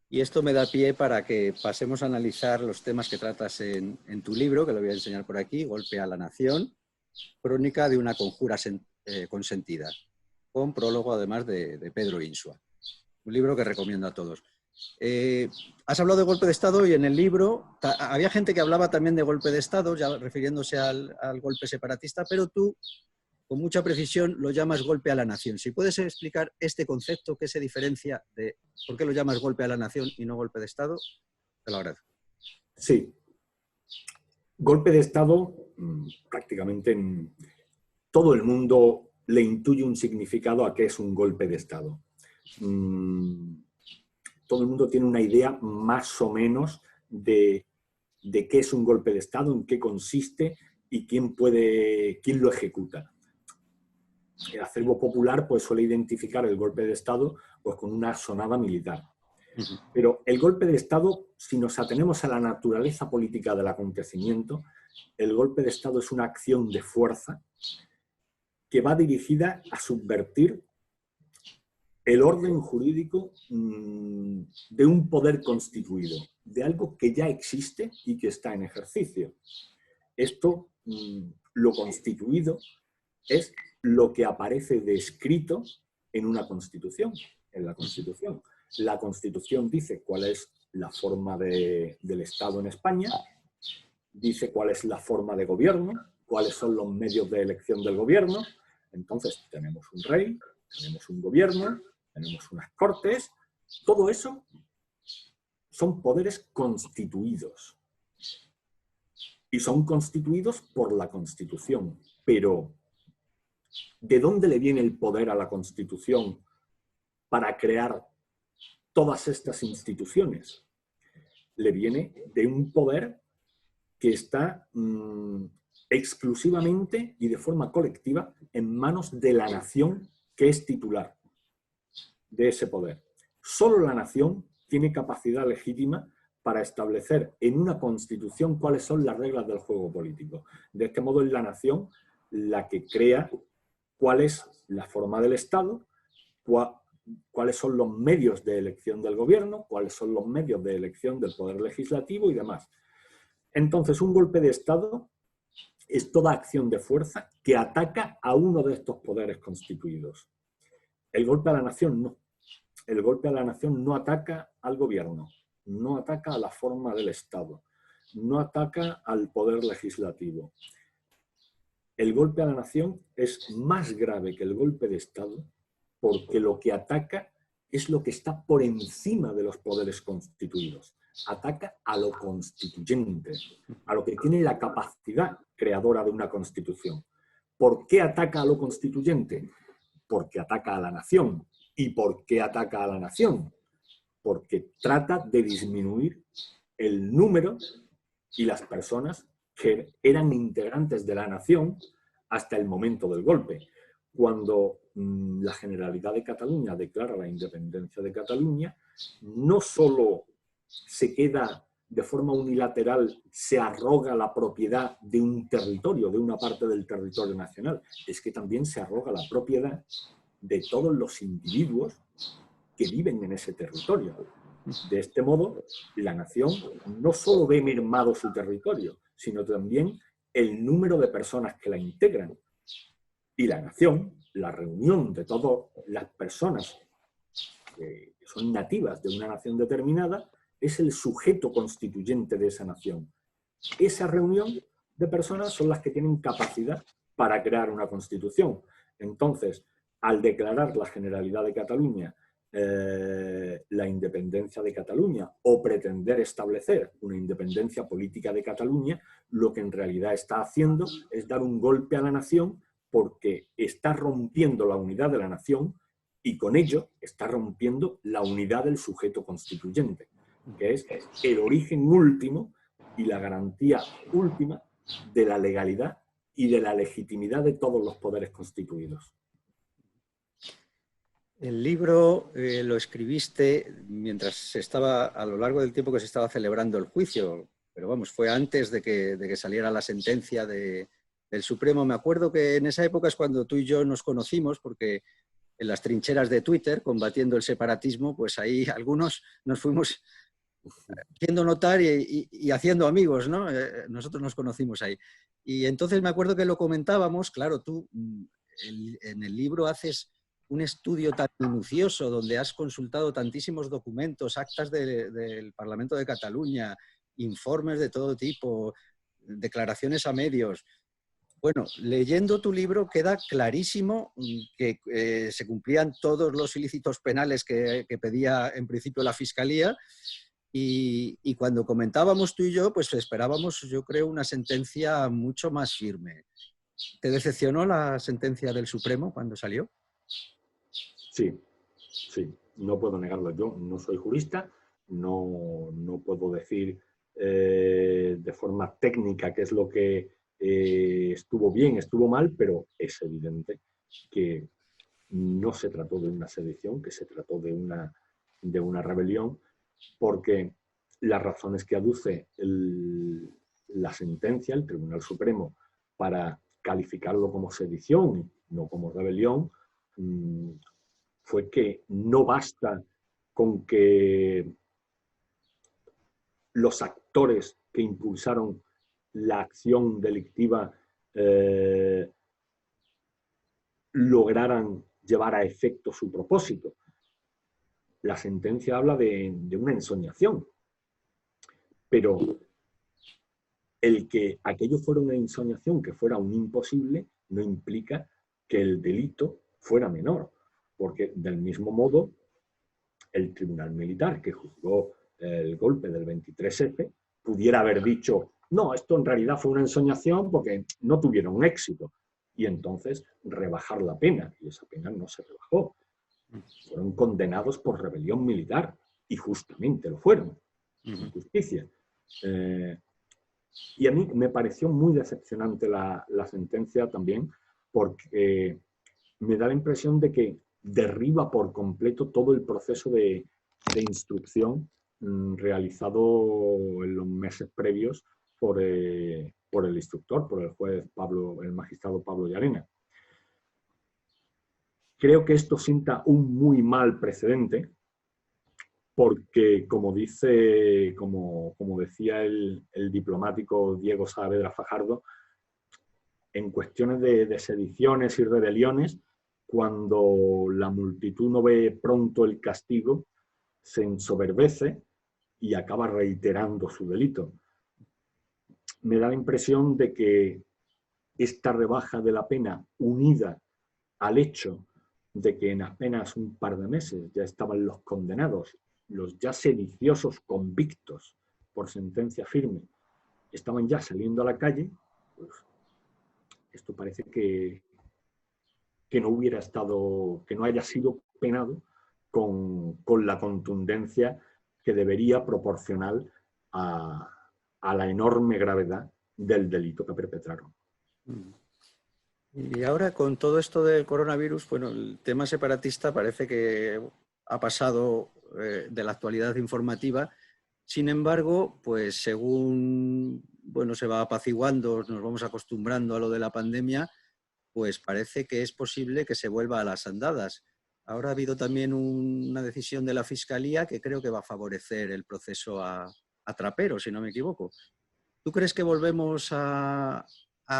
y esto me da pie para que pasemos a analizar los temas que tratas en tu libro, que lo voy a enseñar por aquí, Golpe a la Nación, crónica de una conjura consentida, con prólogo además de Pedro Insua. Un libro que recomiendo a todos. Has hablado de golpe de Estado y en el libro había gente que hablaba también de golpe de Estado, ya refiriéndose al golpe separatista, pero tú, con mucha precisión, lo llamas golpe a la nación. Si puedes explicar este concepto, qué se diferencia de por qué lo llamas golpe a la nación y no golpe de Estado, te lo agradezco. Sí. Golpe de Estado, prácticamente todo el mundo le intuye un significado a qué es un golpe de Estado. Todo el mundo tiene una idea más o menos de qué es un golpe de Estado, en qué consiste y quién lo ejecuta. El acervo popular pues, suele identificar el golpe de Estado pues, con una sonada militar. Pero el golpe de Estado, si nos atenemos a la naturaleza política del acontecimiento, el golpe de Estado es una acción de fuerza que va dirigida a subvertir el orden jurídico de un poder constituido, de algo que ya existe y que está en ejercicio. Esto, lo constituido, es lo que aparece descrito en una Constitución, en la Constitución. La Constitución dice cuál es la forma del Estado en España, dice cuál es la forma de gobierno, cuáles son los medios de elección del gobierno. Entonces, tenemos un rey, tenemos un gobierno, tenemos unas cortes. Todo eso son poderes constituidos. Y son constituidos por la Constitución. Pero, ¿de dónde le viene el poder a la Constitución para crear todas estas instituciones? Le viene de un poder que está exclusivamente y de forma colectiva en manos de la nación que es titular de ese poder. Solo la nación tiene capacidad legítima para establecer en una Constitución cuáles son las reglas del juego político. De este modo es la nación la que crea cuál es la forma del Estado, cuáles son los medios de elección del gobierno, cuáles son los medios de elección del poder legislativo y demás. Entonces, un golpe de Estado es toda acción de fuerza que ataca a uno de estos poderes constituidos. El golpe a la nación no. El golpe a la nación no ataca al gobierno, no ataca a la forma del Estado, no ataca al poder legislativo. El golpe a la nación es más grave que el golpe de Estado porque lo que ataca es lo que está por encima de los poderes constituidos. Ataca a lo constituyente, a lo que tiene la capacidad creadora de una constitución. ¿Por qué ataca a lo constituyente? Porque ataca a la nación. ¿Y por qué ataca a la nación? Porque trata de disminuir el número y las personas que eran integrantes de la nación hasta el momento del golpe. Cuando la Generalidad de Cataluña declara la independencia de Cataluña, no solo se queda de forma unilateral, se arroga la propiedad de un territorio, de una parte del territorio nacional, es que también se arroga la propiedad de todos los individuos que viven en ese territorio. De este modo, la nación no solo ve mermado su territorio, sino también el número de personas que la integran. Y la nación, la reunión de todas las personas que son nativas de una nación determinada, es el sujeto constituyente de esa nación. Esa reunión de personas son las que tienen capacidad para crear una constitución. Entonces, al declarar la Generalidad de Cataluña la independencia de Cataluña o pretender establecer una independencia política de Cataluña, lo que en realidad está haciendo es dar un golpe a la nación porque está rompiendo la unidad de la nación y con ello está rompiendo la unidad del sujeto constituyente, que es el origen último y la garantía última de la legalidad y de la legitimidad de todos los poderes constituidos. El libro lo escribiste mientras se estaba, a lo largo del tiempo que se estaba celebrando el juicio, pero vamos, fue antes de que saliera la sentencia del Supremo. Me acuerdo que en esa época es cuando tú y yo nos conocimos, porque en las trincheras de Twitter, combatiendo el separatismo, pues ahí algunos nos fuimos haciendo notar y haciendo amigos, ¿no? Nosotros nos conocimos ahí. Y entonces me acuerdo que lo comentábamos, claro, tú en el libro haces un estudio tan minucioso donde has consultado tantísimos documentos, actas del Parlamento de Cataluña, informes de todo tipo, declaraciones a medios. Bueno, leyendo tu libro queda clarísimo que se cumplían todos los ilícitos penales que pedía en principio la Fiscalía y cuando comentábamos tú y yo, pues esperábamos, yo creo, una sentencia mucho más firme. ¿Te decepcionó la sentencia del Supremo cuando salió? Sí, sí, no puedo negarlo. Yo no soy jurista, no puedo decir de forma técnica qué es lo que estuvo bien, estuvo mal, pero es evidente que no se trató de una sedición, que se trató de una rebelión porque las razones que aduce la sentencia, el Tribunal Supremo, para calificarlo como sedición y no como rebelión, fue que no basta con que los actores que impulsaron la acción delictiva lograran llevar a efecto su propósito. La sentencia habla de una ensoñación, pero el que aquello fuera una ensoñación, que fuera un imposible, no implica que el delito fuera menor, porque del mismo modo el tribunal militar que juzgó el golpe del 23F pudiera haber dicho, no, esto en realidad fue una ensoñación porque no tuvieron éxito, y entonces rebajar la pena, y esa pena no se rebajó. Fueron condenados por rebelión militar, y justamente lo fueron, en justicia. Y a mí me pareció muy decepcionante la sentencia también, porque me da la impresión de que derriba por completo todo el proceso de instrucción realizado en los meses previos por el instructor, por el juez Pablo, el magistrado Pablo Llarena. Creo que esto sienta un muy mal precedente, porque como decía el diplomático Diego Saavedra Fajardo, en cuestiones de sediciones y rebeliones, cuando la multitud no ve pronto el castigo, se ensoberbece y acaba reiterando su delito. Me da la impresión de que esta rebaja de la pena, unida al hecho de que en apenas un par de meses ya estaban los condenados, los ya sediciosos convictos por sentencia firme, estaban ya saliendo a la calle, pues esto parece que no hubiera estado, que no haya sido penado con la contundencia que debería proporcional a la enorme gravedad del delito que perpetraron. Y ahora con todo esto del coronavirus, bueno, el tema separatista parece que ha pasado de la actualidad informativa. Sin embargo, pues según se va apaciguando, nos vamos acostumbrando a lo de la pandemia, pues parece que es posible que se vuelva a las andadas. Ahora ha habido también una decisión de la Fiscalía que creo que va a favorecer el proceso a Trapero, si no me equivoco. ¿Tú crees que volvemos a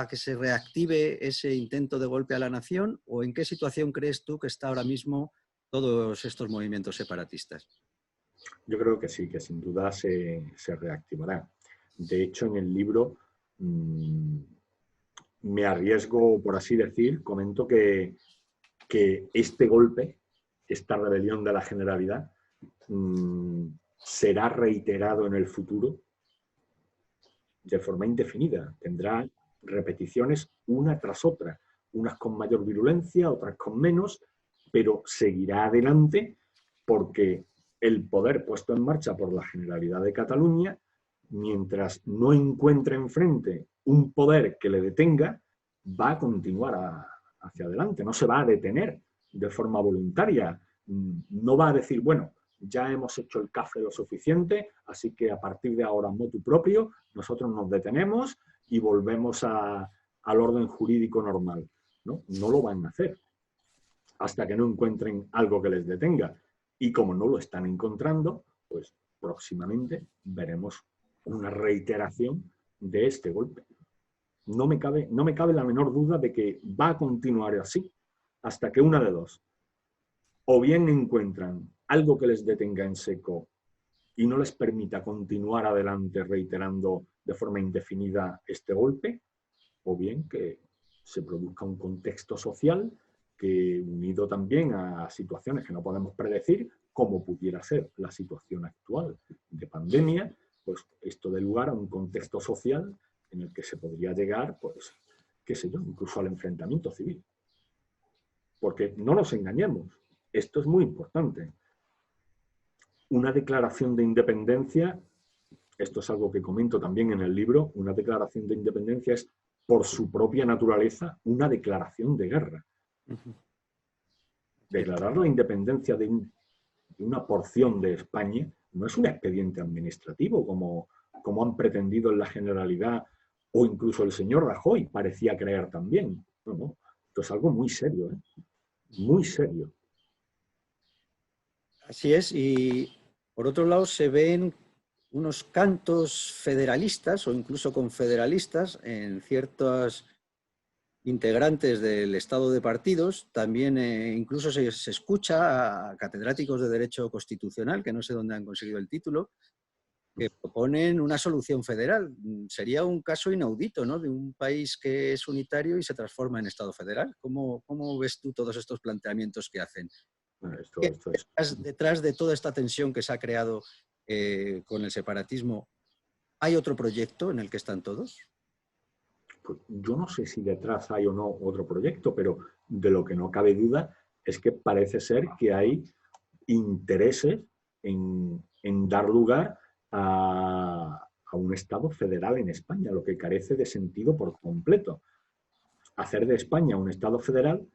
que se reactive ese intento de golpe a la nación? ¿O en qué situación crees tú que está ahora mismo todos estos movimientos separatistas? Yo creo que sí, que sin duda se reactivará. De hecho, en el libro me arriesgo, por así decir, comento que este golpe, esta rebelión de la Generalidad, será reiterado en el futuro de forma indefinida. Tendrá repeticiones una tras otra, unas con mayor virulencia, otras con menos, pero seguirá adelante porque el poder puesto en marcha por la Generalidad de Cataluña, mientras no encuentre enfrente un poder que le detenga, va a continuar hacia adelante, no se va a detener de forma voluntaria, no va a decir, bueno, ya hemos hecho el café lo suficiente, así que a partir de ahora, motu propio, nosotros nos detenemos y volvemos al orden jurídico normal. No lo van a hacer hasta que no encuentren algo que les detenga. Y como no lo están encontrando, pues próximamente veremos una reiteración de este golpe. No me cabe la menor duda de que va a continuar así hasta que una de dos. O bien encuentran algo que les detenga en seco y no les permita continuar adelante reiterando de forma indefinida este golpe, o bien que se produzca un contexto social que, unido también a situaciones que no podemos predecir, como pudiera ser la situación actual de pandemia, pues esto dé lugar a un contexto social en el que se podría llegar, pues, qué sé yo, incluso al enfrentamiento civil. Porque no nos engañemos, esto es muy importante. Una declaración de independencia, esto es algo que comento también en el libro, una declaración de independencia es, por su propia naturaleza, una declaración de guerra. Declarar la independencia de una porción de España no es un expediente administrativo como han pretendido en la Generalidad o incluso el señor Rajoy parecía creer también. No, no, esto es algo muy serio, ¿eh? Muy serio. Así es, y por otro lado se ven unos cantos federalistas o incluso confederalistas en ciertos integrantes del estado de partidos. También incluso se escucha a catedráticos de Derecho Constitucional, que no sé dónde han conseguido el título, que proponen una solución federal. Sería un caso inaudito, ¿no?, de un país que es unitario y se transforma en Estado federal. ¿Cómo ves tú todos estos planteamientos que hacen? Bueno, esto es... Detrás de toda esta tensión que se ha creado con el separatismo, ¿hay otro proyecto en el que están todos? Pues yo no sé si detrás hay o no otro proyecto, pero de lo que no cabe duda es que parece ser que hay intereses en dar lugar a un Estado federal en España, lo que carece de sentido por completo. Hacer de España un Estado federal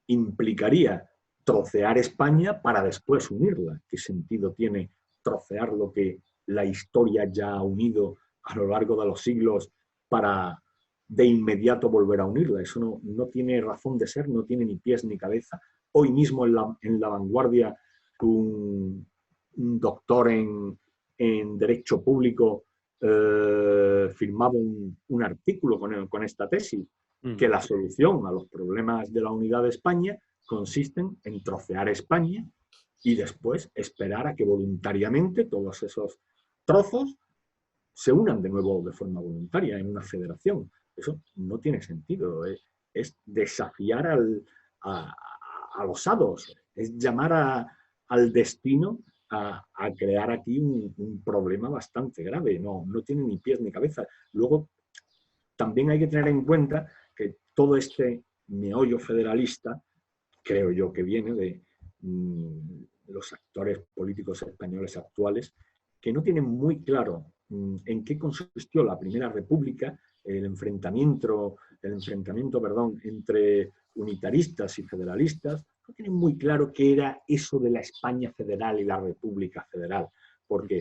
implicaría trocear España para después unirla. ¿Qué sentido tiene trocear lo que la historia ya ha unido a lo largo de los siglos para de inmediato volver a unirla? Eso no tiene razón de ser, no tiene ni pies ni cabeza. Hoy mismo en la Vanguardia un doctor en Derecho Público firmaba un artículo con esta tesis, que la solución a los problemas de la unidad de España consisten en trocear España y después esperar a que voluntariamente todos esos trozos se unan de nuevo de forma voluntaria en una federación. Eso no tiene sentido. Es desafiar a los hados, es llamar al destino a crear aquí un problema bastante grave. No tiene ni pies ni cabeza. Luego, también hay que tener en cuenta que todo este meollo federalista, creo yo que viene de los actores políticos españoles actuales, que no tienen muy claro en qué consistió la Primera República, el enfrentamiento entre unitaristas y federalistas. No tienen muy claro qué era eso de la España federal y la República federal, porque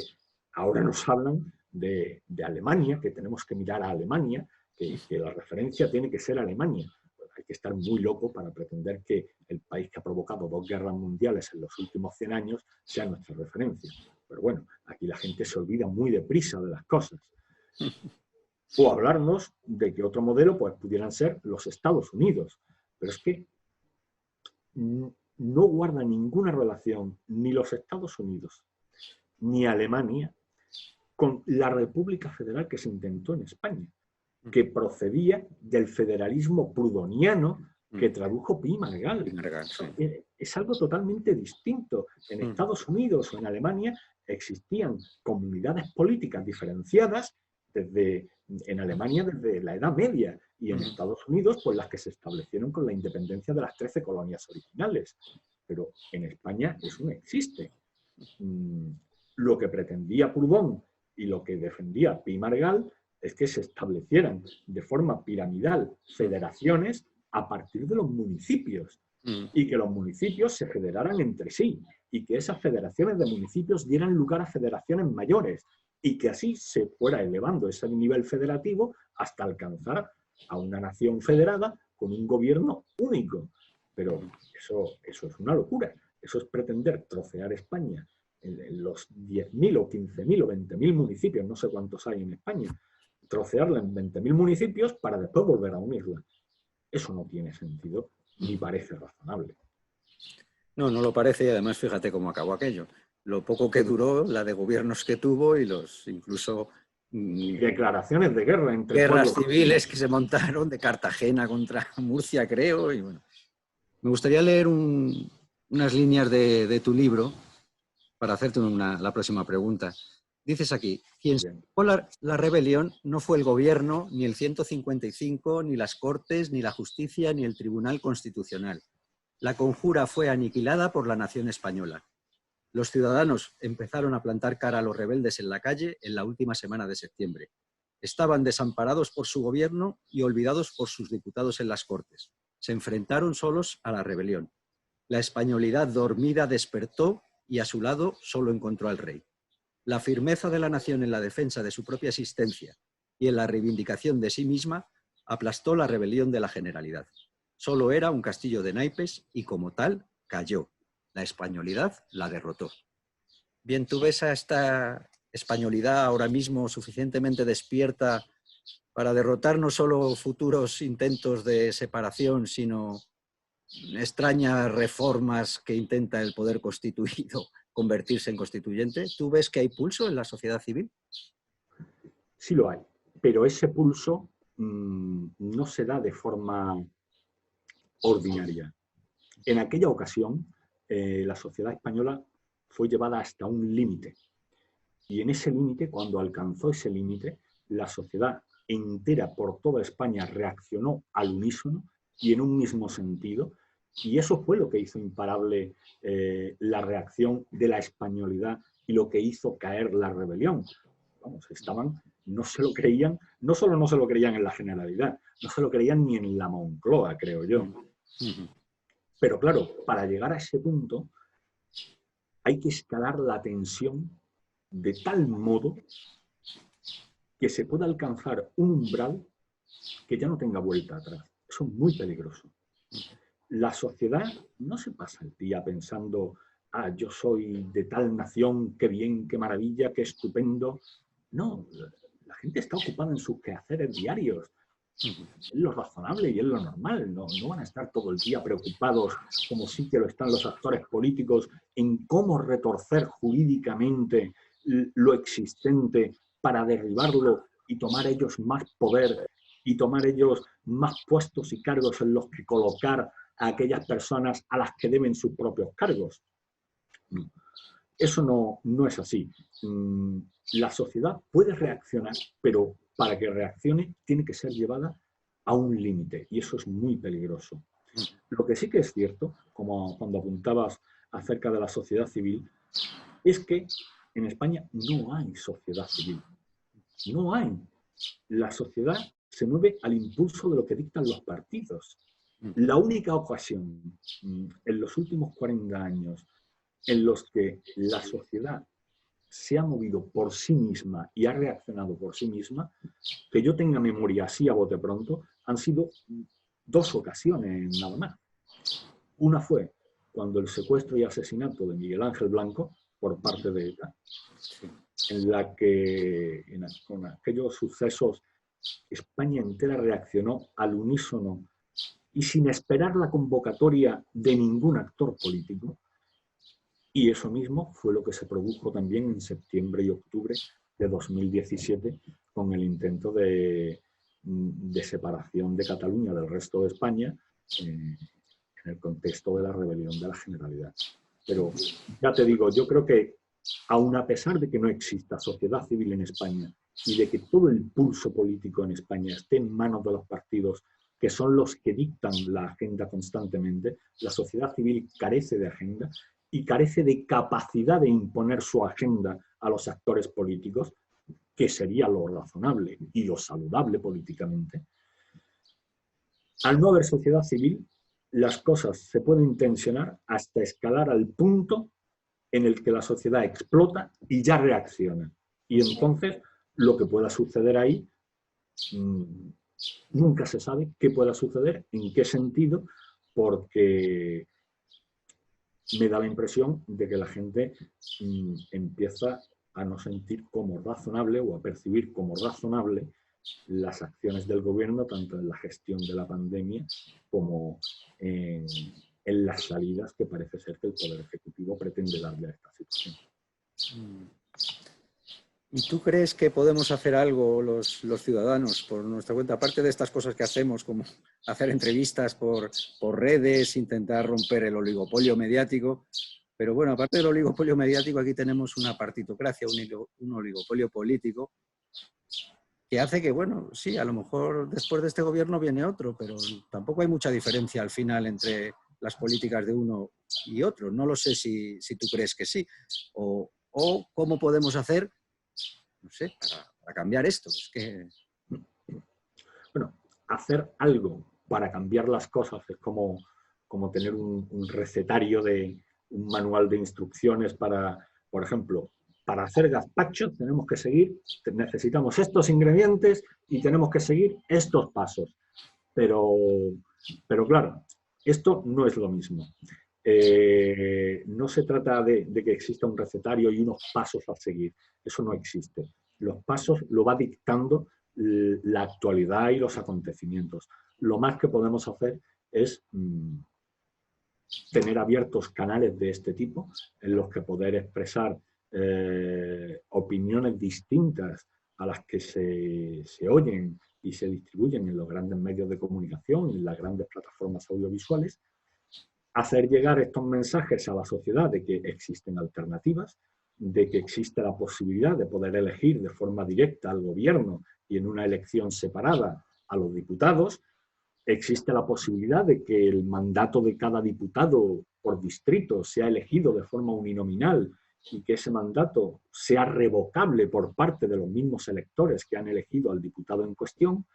ahora nos hablan de Alemania, que tenemos que mirar a Alemania, que la referencia tiene que ser Alemania. Pues hay que estar muy loco para pretender que el país que ha provocado 2 guerras mundiales en los últimos 100 años sea nuestra referencia. Pero bueno, aquí la gente se olvida muy deprisa de las cosas. O hablarnos de que otro modelo pues, pudieran ser los Estados Unidos. Pero es que no guarda ninguna relación ni los Estados Unidos ni Alemania con la República Federal que se intentó en España, que procedía del federalismo prudoniano que tradujo Pi Margall. Sí. Es algo totalmente distinto. En Estados Unidos o en Alemania existían comunidades políticas diferenciadas en Alemania desde la Edad Media y en Estados Unidos pues las que se establecieron con la independencia de las 13 colonias originales. Pero en España eso no existe. Lo que pretendía Proudhon y lo que defendía Pi Margall es que se establecieran de forma piramidal federaciones a partir de los municipios y que los municipios se federaran entre sí y que esas federaciones de municipios dieran lugar a federaciones mayores y que así se fuera elevando ese nivel federativo hasta alcanzar a una nación federada con un gobierno único. Pero eso es una locura. Eso es pretender trocear España en los 10.000 o 15.000 o 20.000 municipios, no sé cuántos hay en España, trocearla en 20.000 municipios para después volver a unirla. Eso no tiene sentido ni parece razonable. No lo parece y además fíjate cómo acabó aquello. Lo poco que duró, la de gobiernos que tuvo y los incluso... declaraciones de guerra entre guerras civiles que se montaron de Cartagena contra Murcia, creo. Y bueno. Me gustaría leer unas líneas de tu libro para hacerte la próxima pregunta. Dices aquí, quien sacó la rebelión no fue el gobierno, ni el 155, ni las Cortes, ni la Justicia, ni el Tribunal Constitucional. La conjura fue aniquilada por la nación española. Los ciudadanos empezaron a plantar cara a los rebeldes en la calle en la última semana de septiembre. Estaban desamparados por su gobierno y olvidados por sus diputados en las Cortes. Se enfrentaron solos a la rebelión. La españolidad dormida despertó y a su lado solo encontró al rey. La firmeza de la nación en la defensa de su propia existencia y en la reivindicación de sí misma aplastó la rebelión de la generalidad. Solo era un castillo de naipes y como tal cayó. La españolidad la derrotó. Bien, ¿tú ves a esta españolidad ahora mismo suficientemente despierta para derrotar no solo futuros intentos de separación, sino extrañas reformas que intenta el poder constituido convertirse en constituyente? ¿Tú ves que hay pulso en la sociedad civil? Sí lo hay, pero ese pulso no se da de forma ordinaria. En aquella ocasión, la sociedad española fue llevada hasta un límite. Y en ese límite, cuando alcanzó ese límite, la sociedad entera por toda España reaccionó al unísono y en un mismo sentido. Y eso fue lo que hizo imparable la reacción de la españolidad y lo que hizo caer la rebelión. Vamos, no se lo creían, no solo no se lo creían en la Generalidad, no se lo creían ni en la Moncloa, creo yo. Pero claro, para llegar a ese punto hay que escalar la tensión de tal modo que se pueda alcanzar un umbral que ya no tenga vuelta atrás. Eso es muy peligroso. La sociedad no se pasa el día pensando, yo soy de tal nación, qué bien, qué maravilla, qué estupendo. No, la gente está ocupada en sus quehaceres diarios. Es lo razonable y es lo normal. No van a estar todo el día preocupados, como sí que lo están los actores políticos, en cómo retorcer jurídicamente lo existente para derribarlo y tomar ellos más poder y tomar ellos más puestos y cargos en los que colocar a aquellas personas a las que deben sus propios cargos. No. Eso no es así. La sociedad puede reaccionar, pero para que reaccione tiene que ser llevada a un límite y eso es muy peligroso. Lo que sí que es cierto, como cuando apuntabas acerca de la sociedad civil, es que en España no hay sociedad civil. No hay. La sociedad se mueve al impulso de lo que dictan los partidos. La única ocasión en los últimos 40 años en los que la sociedad se ha movido por sí misma y ha reaccionado por sí misma, que yo tenga memoria así a bote pronto, han sido 2 ocasiones nada más. Una fue cuando el secuestro y asesinato de Miguel Ángel Blanco por parte de ETA, en la que con aquellos sucesos España entera reaccionó al unísono y sin esperar la convocatoria de ningún actor político. Y eso mismo fue lo que se produjo también en septiembre y octubre de 2017 con el intento de separación de Cataluña del resto de España en el contexto de la rebelión de la Generalidad. Pero ya te digo, yo creo que aun a pesar de que no exista sociedad civil en España y de que todo el pulso político en España esté en manos de los partidos, que son los que dictan la agenda constantemente, la sociedad civil carece de agenda y carece de capacidad de imponer su agenda a los actores políticos, que sería lo razonable y lo saludable políticamente. Al no haber sociedad civil, las cosas se pueden tensionar hasta escalar al punto en el que la sociedad explota y ya reacciona. Y entonces, lo que pueda suceder ahí, nunca se sabe qué pueda suceder, en qué sentido, porque me da la impresión de que la gente empieza a no sentir como razonable o a percibir como razonable las acciones del gobierno, tanto en la gestión de la pandemia como en las salidas que parece ser que el Poder Ejecutivo pretende darle a esta situación. ¿Y tú crees que podemos hacer algo los ciudadanos por nuestra cuenta? Aparte de estas cosas que hacemos, como hacer entrevistas por redes, intentar romper el oligopolio mediático. Pero bueno, aparte del oligopolio mediático, aquí tenemos una partitocracia, un oligopolio político, que hace que, bueno, sí, a lo mejor después de este gobierno viene otro, pero tampoco hay mucha diferencia al final entre las políticas de uno y otro. No lo sé si tú crees que sí. O cómo podemos hacer, no sé, para cambiar esto. Es que... Bueno, hacer algo para cambiar las cosas es como tener un recetario de un manual de instrucciones para, por ejemplo, para hacer gazpacho tenemos que seguir, necesitamos estos ingredientes y tenemos que seguir estos pasos. Pero claro, esto no es lo mismo. No se trata de que exista un recetario y unos pasos a seguir. Eso no existe. Los pasos lo va dictando la actualidad y los acontecimientos. Lo más que podemos hacer es tener abiertos canales de este tipo en los que poder expresar opiniones distintas a las que se oyen y se distribuyen en los grandes medios de comunicación y en las grandes plataformas audiovisuales, hacer llegar estos mensajes a la sociedad de que existen alternativas, de que existe la posibilidad de poder elegir de forma directa al gobierno y en una elección separada a los diputados. Existe la posibilidad de que el mandato de cada diputado por distrito sea elegido de forma uninominal y que ese mandato sea revocable por parte de los mismos electores que han elegido al diputado en cuestión.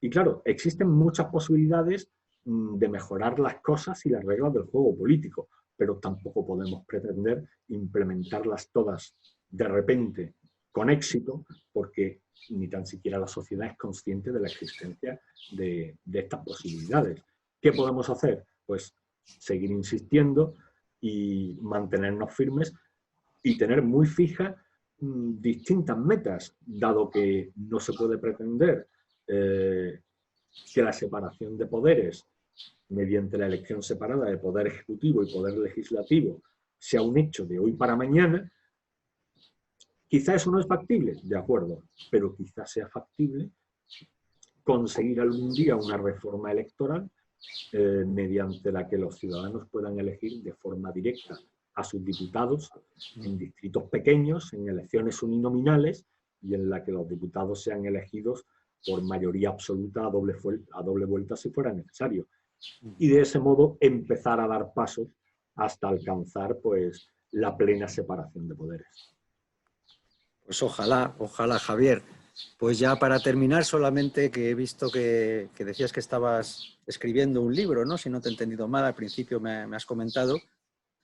Y claro, existen muchas posibilidades de mejorar las cosas y las reglas del juego político, pero tampoco podemos pretender implementarlas todas de repente con éxito, porque ni tan siquiera la sociedad es consciente de la existencia de estas posibilidades. ¿Qué podemos hacer? Pues seguir insistiendo y mantenernos firmes y tener muy fijas distintas metas, dado que no se puede pretender que la separación de poderes mediante la elección separada de poder ejecutivo y poder legislativo sea un hecho de hoy para mañana. Quizá eso no es factible, de acuerdo, pero quizá sea factible conseguir algún día una reforma electoral mediante la que los ciudadanos puedan elegir de forma directa a sus diputados en distritos pequeños, en elecciones uninominales, y en la que los diputados sean elegidos por mayoría absoluta a doble vuelta si fuera necesario. Y de ese modo empezar a dar pasos hasta alcanzar pues, la plena separación de poderes. Pues ojalá, ojalá, Javier. Pues ya para terminar, solamente que he visto que decías que estabas escribiendo un libro, ¿no? Si no te he entendido mal, al principio me has comentado.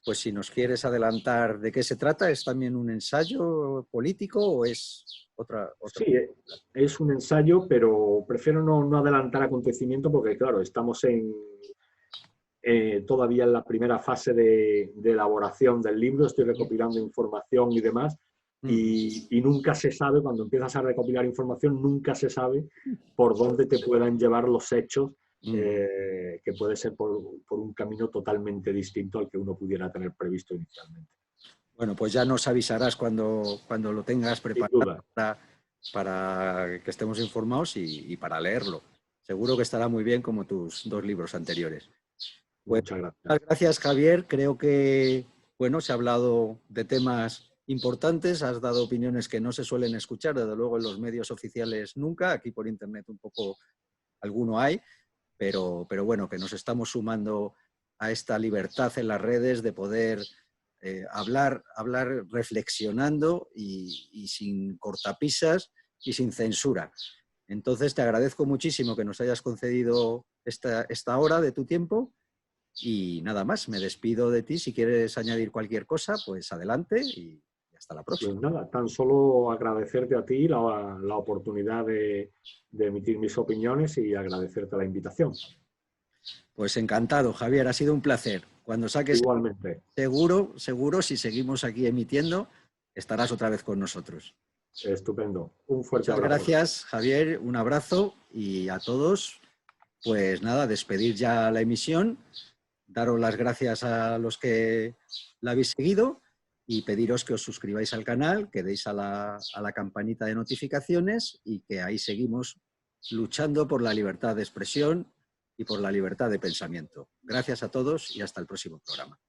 Pues si nos quieres adelantar de qué se trata, ¿es también un ensayo político o es otra? Sí, es un ensayo, pero prefiero no adelantar acontecimientos porque, claro, estamos todavía en la primera fase de elaboración del libro, estoy recopilando información y demás, y nunca se sabe, cuando empiezas a recopilar información, nunca se sabe por dónde te puedan llevar los hechos, que puede ser por un camino totalmente distinto al que uno pudiera tener previsto inicialmente. Bueno, pues ya nos avisarás cuando lo tengas preparado para que estemos informados y para leerlo. Seguro que estará muy bien como tus 2 libros anteriores. Pues, muchas gracias. Muchas gracias, Javier. Creo que bueno, se ha hablado de temas importantes, has dado opiniones que no se suelen escuchar, desde luego en los medios oficiales nunca, aquí por internet un poco alguno hay, pero bueno, que nos estamos sumando a esta libertad en las redes de poder hablar reflexionando y sin cortapisas y sin censura. Entonces te agradezco muchísimo que nos hayas concedido esta hora de tu tiempo y nada más, me despido de ti. Si quieres añadir cualquier cosa, pues adelante y hasta la próxima. Pues nada, tan solo agradecerte a ti la oportunidad de emitir mis opiniones y agradecerte la invitación. Pues encantado, Javier, ha sido un placer. Cuando saques... Igualmente. Seguro, si seguimos aquí emitiendo, estarás otra vez con nosotros. Estupendo. Un fuerte abrazo. Muchas gracias, Javier. Un abrazo y a todos, pues nada, despedir ya la emisión, daros las gracias a los que la habéis seguido y pediros que os suscribáis al canal, que deis a la campanita de notificaciones y que ahí seguimos luchando por la libertad de expresión y por la libertad de pensamiento. Gracias a todos y hasta el próximo programa.